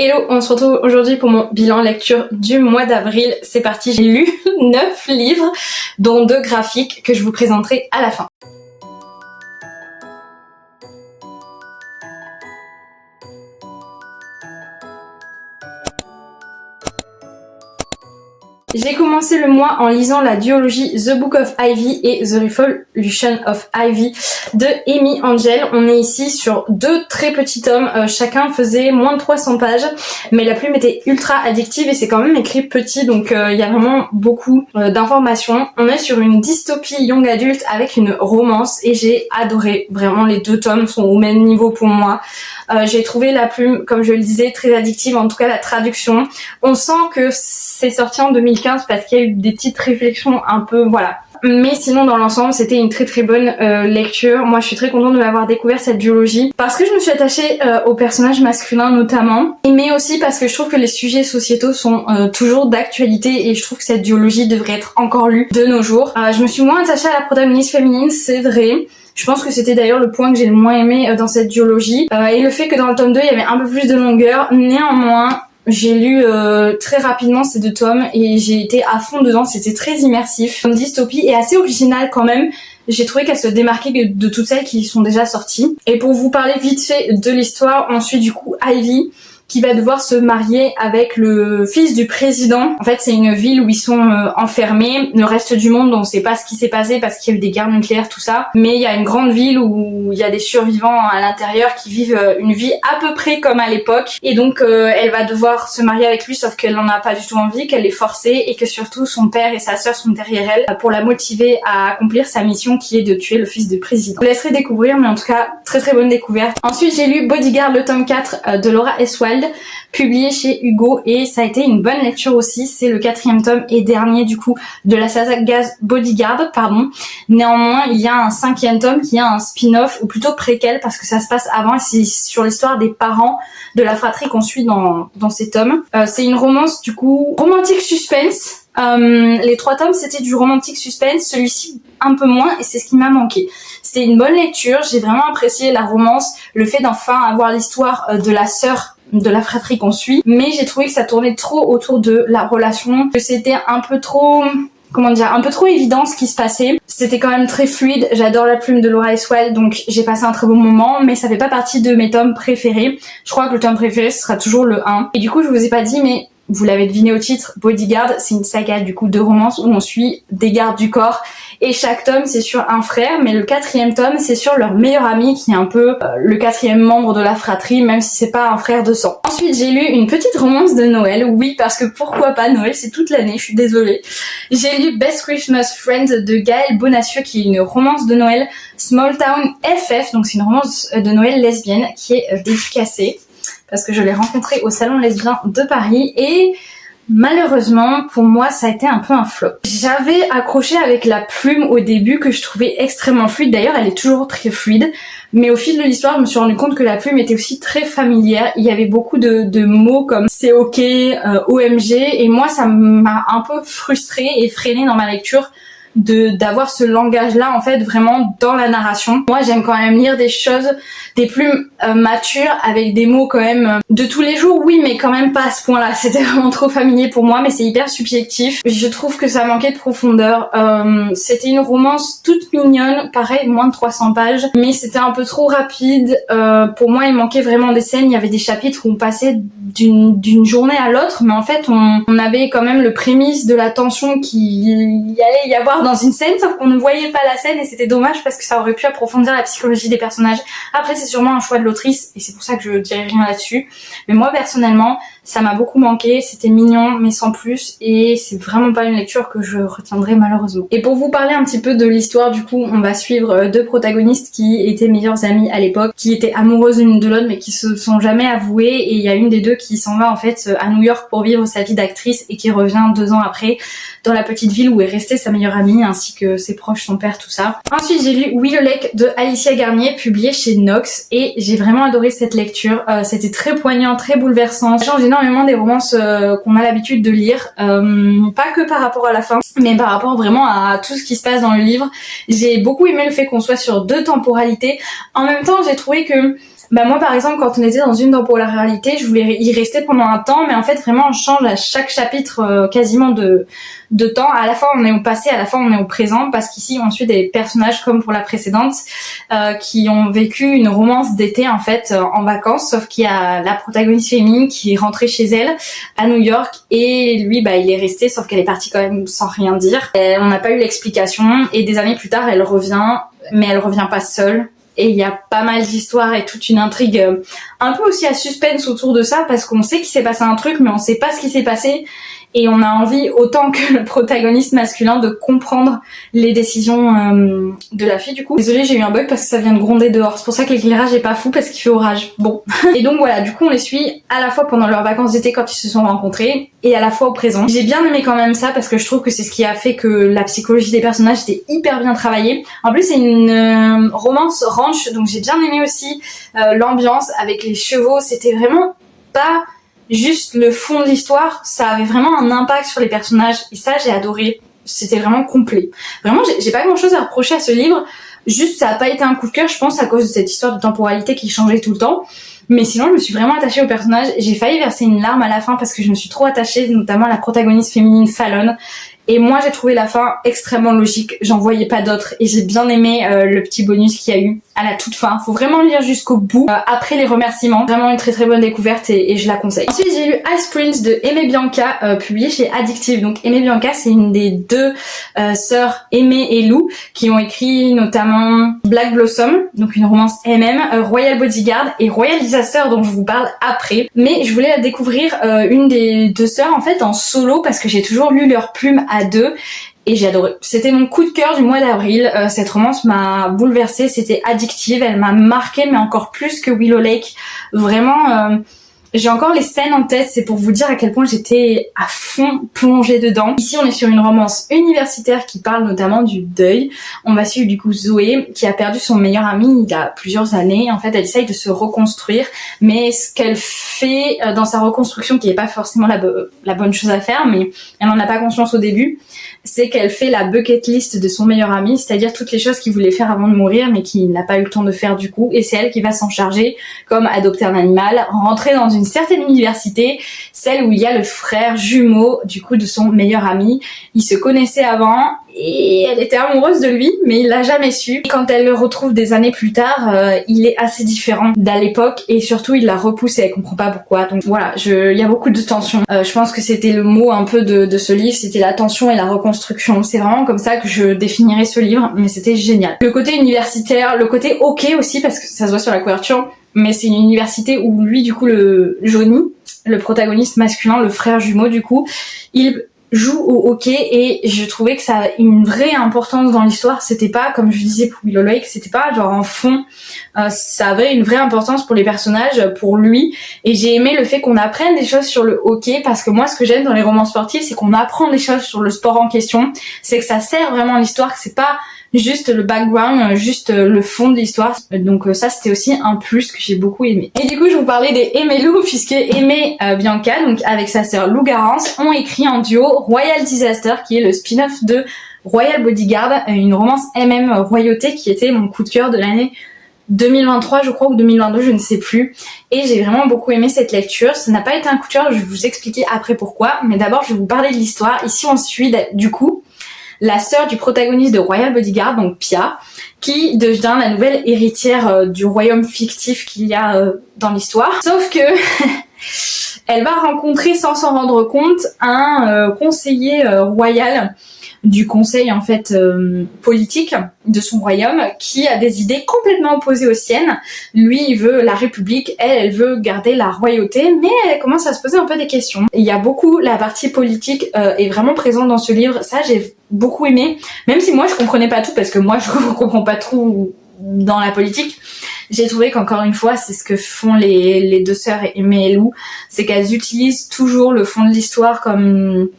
Hello, on se retrouve aujourd'hui pour mon bilan lecture du mois d'avril. C'est parti, j'ai lu 9 livres, dont 2 graphiques que je vous présenterai à la fin. J'ai commencé le mois en lisant la duologie The Book of Ivy et The Revolution of Ivy de Amy Angel. On est ici sur 2 très petits tomes, chacun faisait moins de 300 pages, mais la plume était ultra addictive et c'est quand même écrit petit, donc il y a vraiment beaucoup d'informations. On est sur une dystopie young adulte avec une romance et j'ai adoré, vraiment les 2 tomes sont au même niveau pour moi. J'ai trouvé la plume, comme je le disais, très addictive, en tout cas la traduction. On sent que c'est sorti en 2015 parce qu'il y a eu des petites réflexions un peu, voilà. Mais sinon dans l'ensemble c'était une très bonne lecture. Moi je suis très contente de m'avoir découvert cette duologie parce que je me suis attachée aux personnages masculins notamment, mais aussi parce que je trouve que les sujets sociétaux sont toujours d'actualité et je trouve que cette duologie devrait être encore lue de nos jours. Je me suis moins attachée à la protagoniste féminine, c'est vrai. Je pense que c'était d'ailleurs le point que j'ai le moins aimé dans cette duologie. Et le fait que dans le tome 2 il y avait un peu plus de longueur, néanmoins j'ai lu très rapidement ces 2 tomes et j'ai été à fond dedans, c'était très immersif. Comme dystopie et assez originale quand même, j'ai trouvé qu'elle se démarquait de toutes celles qui sont déjà sorties. Et pour vous parler vite fait de l'histoire, on suit du coup Ivy qui va devoir se marier avec le fils du président. En fait, c'est une ville où ils sont enfermés. Le reste du monde, on sait pas ce qui s'est passé parce qu'il y a eu des guerres nucléaires, tout ça. Mais il y a une grande ville où il y a des survivants à l'intérieur qui vivent une vie à peu près comme à l'époque. Et donc, elle va devoir se marier avec lui, sauf qu'elle n'en a pas du tout envie, qu'elle est forcée et que surtout son père et sa sœur sont derrière elle pour la motiver à accomplir sa mission qui est de tuer le fils du président. Je vous laisserai découvrir, mais en tout cas, très bonne découverte. Ensuite, j'ai lu Bodyguard, le tome 4 de Laura S. Wilde, publié chez Hugo, et ça a été une bonne lecture aussi. C'est le 4e tome et dernier du coup de la saga Bodyguard, pardon. Néanmoins, il y a un 5e tome qui a un spin-off, ou plutôt préquel parce que ça se passe avant, et c'est sur l'histoire des parents de la fratrie qu'on suit dans ces tomes. C'est une romance du coup romantique suspense. Les 3 tomes c'était du romantique suspense, celui-ci un peu moins, et c'est ce qui m'a manqué. C'était une bonne lecture, j'ai vraiment apprécié la romance, le fait d'enfin avoir l'histoire de la sœur de la fratrie qu'on suit, mais j'ai trouvé que ça tournait trop autour de la relation, que c'était un peu trop, comment dire, un peu trop évident ce qui se passait. C'était quand même très fluide, j'adore la plume de Laura S. Wilde, donc j'ai passé un très bon moment, mais ça fait pas partie de mes tomes préférés. Je crois que le tome préféré ce sera toujours le 1. Et du coup je vous ai pas dit, mais vous l'avez deviné au titre, Bodyguard, c'est une saga du coup de romance où on suit des gardes du corps et chaque tome c'est sur un frère, mais le 4e tome c'est sur leur meilleur ami qui est un peu le 4e membre de la fratrie, même si c'est pas un frère de sang. Ensuite j'ai lu une petite romance de Noël, oui parce que pourquoi pas, Noël c'est toute l'année, je suis désolée. J'ai lu Best Christmas Friends de Gaëlle Bonacieux qui est une romance de Noël Small Town FF, donc c'est une romance de Noël lesbienne qui est dédicacée parce que je l'ai rencontré au salon lesbien de Paris et malheureusement pour moi ça a été un peu un flop. J'avais accroché avec la plume au début que je trouvais extrêmement fluide, d'ailleurs elle est toujours très fluide, mais au fil de l'histoire je me suis rendu compte que la plume était aussi très familière. Il y avait beaucoup de mots comme c'est ok, OMG, et moi ça m'a un peu frustrée et freinée dans ma lecture d'avoir ce langage là en fait vraiment dans la narration. Moi j'aime quand même lire des choses, des plumes matures avec des mots quand même de tous les jours, oui, mais quand même pas à ce point là, c'était vraiment trop familier pour moi, mais c'est hyper subjectif. Je trouve que ça manquait de profondeur. C'était une romance toute mignonne, pareil, moins de 300 pages, mais c'était un peu trop rapide. Pour moi il manquait vraiment des scènes, il y avait des chapitres où on passait d'une journée à l'autre, mais en fait on avait quand même le prémisse de la tension qu'il y allait y avoir dans une scène, sauf qu'on ne voyait pas la scène et c'était dommage parce que ça aurait pu approfondir la psychologie des personnages. Après c'est sûrement un choix de l'autrice et c'est pour ça que je dirais rien là-dessus, mais moi personnellement ça m'a beaucoup manqué, c'était mignon mais sans plus, et c'est vraiment pas une lecture que je retiendrai malheureusement. Et pour vous parler un petit peu de l'histoire, du coup on va suivre 2 protagonistes qui étaient meilleures amies à l'époque, qui étaient amoureuses l'une de l'autre mais qui se sont jamais avouées, et il y a une des 2 qui s'en va en fait à New York pour vivre sa vie d'actrice et qui revient 2 ans après dans la petite ville où est restée sa meilleure amie ainsi que ses proches, son père, tout ça. Ensuite j'ai lu Willow Lake de Alicia Garnier, publié chez Nox, et j'ai vraiment adoré cette lecture. C'était très poignant, très bouleversant, ça change énormément des romances qu'on a l'habitude de lire, pas que par rapport à la fin mais par rapport vraiment à tout ce qui se passe dans le livre. J'ai beaucoup aimé le fait qu'on soit sur 2 temporalités. En même temps j'ai trouvé que Bah moi par exemple quand on était dans une temporalité, je voulais y rester pendant un temps, mais en fait vraiment on change à chaque chapitre quasiment de temps. À la fois on est au passé, à la fois on est au présent, parce qu'ici on suit des personnages comme pour la précédente qui ont vécu une romance d'été en fait en vacances, sauf qu'il y a la protagoniste féminine qui est rentrée chez elle à New York et lui bah il est resté, sauf qu'elle est partie quand même sans rien dire. Et on n'a pas eu l'explication et des années plus tard elle revient, mais elle revient pas seule. Et il y a pas mal d'histoires et toute une intrigue un peu aussi à suspense autour de ça, parce qu'on sait qu'il s'est passé un truc mais on sait pas ce qui s'est passé, et on a envie autant que le protagoniste masculin de comprendre les décisions de la fille du coup. Désolée, j'ai eu un bug parce que ça vient de gronder dehors, c'est pour ça que l'éclairage est pas fou parce qu'il fait orage. Bon. Et donc voilà, du coup on les suit à la fois pendant leurs vacances d'été quand ils se sont rencontrés et à la fois au présent. J'ai bien aimé quand même ça parce que je trouve que c'est ce qui a fait que la psychologie des personnages était hyper bien travaillée. En plus c'est une romance ranch, donc j'ai bien aimé aussi l'ambiance avec les chevaux. C'était vraiment pas juste le fond de l'histoire, ça avait vraiment un impact sur les personnages et ça j'ai adoré. C'était vraiment complet. Vraiment j'ai pas grand chose à reprocher à ce livre, juste ça a pas été un coup de cœur je pense à cause de cette histoire de temporalité qui changeait tout le temps. Mais sinon, je me suis vraiment attachée au personnage. J'ai failli verser une larme à la fin parce que je me suis trop attachée, notamment à la protagoniste féminine Fallon. Et moi, j'ai trouvé la fin extrêmement logique. J'en voyais pas d'autre. Et j'ai bien aimé le petit bonus qu'il y a eu à la toute fin. Faut vraiment lire jusqu'au bout. Après les remerciements. Vraiment une très très bonne découverte et je la conseille. Ensuite, j'ai lu Ice Prince de Aimée Bianca, publié chez Addictive. Donc Aimée Bianca, c'est une des deux sœurs Aimée et Lou qui ont écrit notamment Black Blossom, donc une romance MM, Royal Bodyguard et Royal Disaster dont je vous parle après. Mais je voulais découvrir une des deux sœurs en fait en solo parce que j'ai toujours lu leurs plumes à deux et j'ai adoré. C'était mon coup de cœur du mois d'avril. Cette romance m'a bouleversée, c'était addictive, elle m'a marquée mais encore plus que Willow Lake. Vraiment, j'ai encore les scènes en tête, c'est pour vous dire à quel point j'étais à fond plongée dedans. Ici on est sur une romance universitaire qui parle notamment du deuil. On va suivre du coup Zoé qui a perdu son meilleur ami il y a plusieurs années. En fait elle essaye de se reconstruire, mais ce qu'elle fait dans sa reconstruction, qui n'est pas forcément la bonne chose à faire, mais elle n'en a pas conscience au début, c'est qu'elle fait la bucket list de son meilleur ami, c'est-à-dire toutes les choses qu'il voulait faire avant de mourir mais qu'il n'a pas eu le temps de faire du coup, et c'est elle qui va s'en charger, comme adopter un animal, rentrer dans une certaine université, celle où il y a le frère jumeau du coup de son meilleur ami. Ils se connaissaient avant et elle était amoureuse de lui mais il l'a jamais su. Et quand elle le retrouve des années plus tard, il est assez différent d'à l'époque et surtout il la repousse et elle comprend pas pourquoi. Donc voilà, il y a beaucoup de tension. Je pense que c'était le mot un peu de ce livre, c'était la tension et la reconstruction. C'est vraiment comme ça que je définirais ce livre, mais c'était génial. Le côté universitaire, le côté ok aussi parce que ça se voit sur la couverture, mais c'est une université où lui du coup le Johnny, le protagoniste masculin, le frère jumeau du coup, il joue au hockey et je trouvais que ça a une vraie importance dans l'histoire. C'était pas, comme je disais pour Willow Lake, c'était pas genre en fond, ça avait une vraie importance pour les personnages, pour lui, et j'ai aimé le fait qu'on apprenne des choses sur le hockey parce que moi ce que j'aime dans les romans sportifs c'est qu'on apprend des choses sur le sport en question, c'est que ça sert vraiment à l'histoire, que c'est pas juste le background, juste le fond de l'histoire. Donc ça c'était aussi un plus que j'ai beaucoup aimé. Et du coup je vous parlais des Aimé Lou puisque Aimée Bianca, donc avec sa sœur Lou Garance, ont écrit en duo Royal Disaster qui est le spin-off de Royal Bodyguard, une romance MM royauté qui était mon coup de cœur de l'année 2023 je crois ou 2022 je ne sais plus, et j'ai vraiment beaucoup aimé cette lecture. Ça n'a pas été un coup de cœur, je vais vous expliquer après pourquoi, mais d'abord je vais vous parler de l'histoire. Ici on suit du coup la sœur du protagoniste de Royal Bodyguard, donc Pia, qui devient la nouvelle héritière du royaume fictif qu'il y a dans l'histoire. Sauf que elle va rencontrer sans s'en rendre compte un conseiller royal du conseil en fait politique de son royaume qui a des idées complètement opposées aux siennes. Lui il veut la république, elle veut garder la royauté, mais elle commence à se poser un peu des questions. Il y a beaucoup, la partie politique est vraiment présente dans ce livre, ça j'ai beaucoup aimé, même si moi je comprenais pas tout parce que moi je comprends pas trop dans la politique. J'ai trouvé qu'encore une fois, c'est ce que font les deux sœurs Aimée et Lou, c'est qu'elles utilisent toujours le fond de l'histoire comme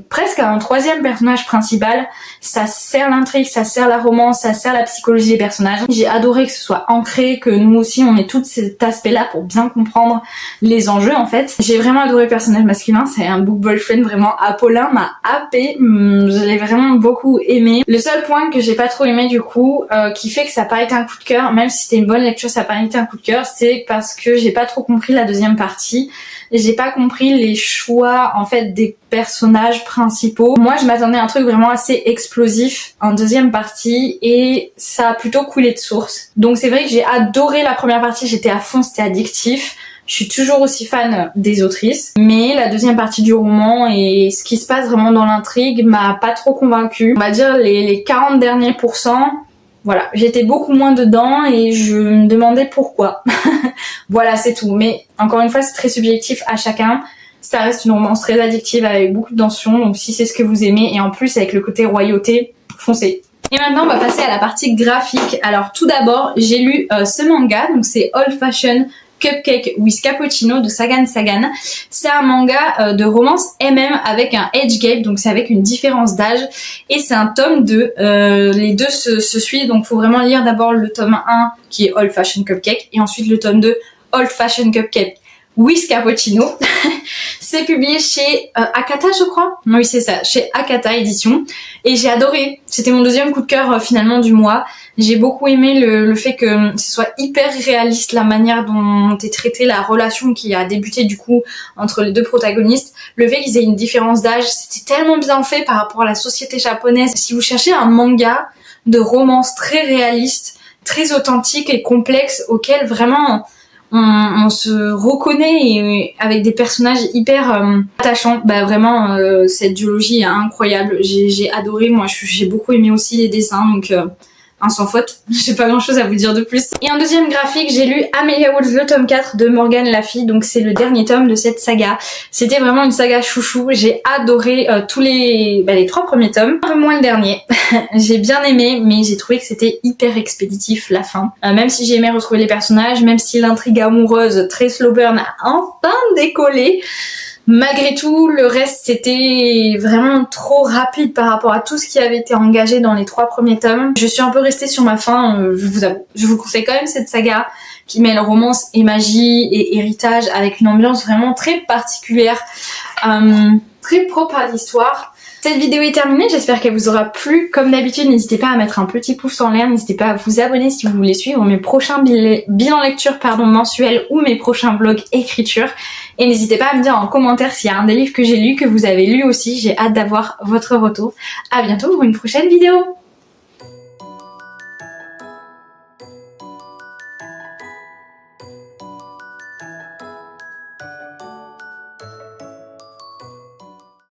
presque un troisième personnage principal. Ça sert l'intrigue, ça sert la romance, ça sert la psychologie des personnages. J'ai adoré que ce soit ancré, que nous aussi on ait tout cet aspect-là pour bien comprendre les enjeux en fait. J'ai vraiment adoré le personnage masculin, c'est un book boyfriend vraiment. Apollin m'a happé, je l'ai vraiment beaucoup aimé. Le seul point que j'ai pas trop aimé du coup, qui fait que ça n'a pas été un coup de cœur, même si c'était une bonne lecture, ça n'a pas été un coup de cœur, c'est parce que j'ai pas trop compris la deuxième partie. J'ai pas compris les choix en fait des personnages principaux. Moi je m'attendais à un truc vraiment assez explosif en deuxième partie et ça a plutôt coulé de source. Donc c'est vrai que j'ai adoré la première partie, j'étais à fond, c'était addictif. Je suis toujours aussi fan des autrices, mais la deuxième partie du roman et ce qui se passe vraiment dans l'intrigue m'a pas trop convaincue. On va dire les 40 derniers pourcents. Voilà, j'étais beaucoup moins dedans et je me demandais pourquoi. Voilà, c'est tout. Mais encore une fois, c'est très subjectif à chacun. Ça reste une romance très addictive avec beaucoup de tension. Donc si c'est ce que vous aimez et en plus avec le côté royauté, foncez. Et maintenant, on va passer à la partie graphique. Alors tout d'abord, j'ai lu ce manga. Donc c'est Old Fashioned Cupcake with Cappuccino de Sagan Sagan. C'est un manga de romance MM avec un age gap, donc c'est avec une différence d'âge. Et c'est un tome 2. Les deux se suivent, donc faut vraiment lire d'abord le tome 1 qui est Old Fashioned Cupcake et ensuite le tome 2 Old Fashioned Cupcake with Cappuccino. C'est publié chez Akata, je crois. Oui, c'est ça, chez Akata Édition. Et j'ai adoré. C'était mon deuxième coup de cœur finalement du mois. J'ai beaucoup aimé le fait que ce soit hyper réaliste la manière dont est traitée la relation qui a débuté du coup entre les deux protagonistes. Le fait qu'ils aient une différence d'âge, c'était tellement bien fait par rapport à la société japonaise. Si vous cherchez un manga de romance très réaliste, très authentique et complexe auquel vraiment on se reconnaît et avec des personnages hyper attachants, bah vraiment cette duologie est incroyable. J'ai adoré, moi j'ai beaucoup aimé aussi les dessins, donc un sans faute, j'ai pas grand chose à vous dire de plus. Et en deuxième graphique, j'ai lu Amelia Woods le tome 4 de Morgane Laffy, donc c'est le dernier tome de cette saga. C'était vraiment une saga chouchou, j'ai adoré tous les 3 premiers tomes, un peu moins le dernier. J'ai bien aimé, mais j'ai trouvé que c'était hyper expéditif la fin. Même si j'ai aimé retrouver les personnages, même si l'intrigue amoureuse très slow burn a enfin décollé, malgré tout, le reste c'était vraiment trop rapide par rapport à tout ce qui avait été engagé dans les 3 premiers tomes. Je suis un peu restée sur ma faim, je vous avoue. Je vous conseille quand même cette saga qui mêle romance et magie et héritage avec une ambiance vraiment très particulière, très propre à l'histoire. Cette vidéo est terminée, j'espère qu'elle vous aura plu. Comme d'habitude, n'hésitez pas à mettre un petit pouce en l'air, n'hésitez pas à vous abonner si vous voulez suivre mes prochains bilans lecture mensuels ou mes prochains vlogs écriture. Et n'hésitez pas à me dire en commentaire s'il y a un des livres que j'ai lu, que vous avez lu aussi, j'ai hâte d'avoir votre retour. À bientôt pour une prochaine vidéo.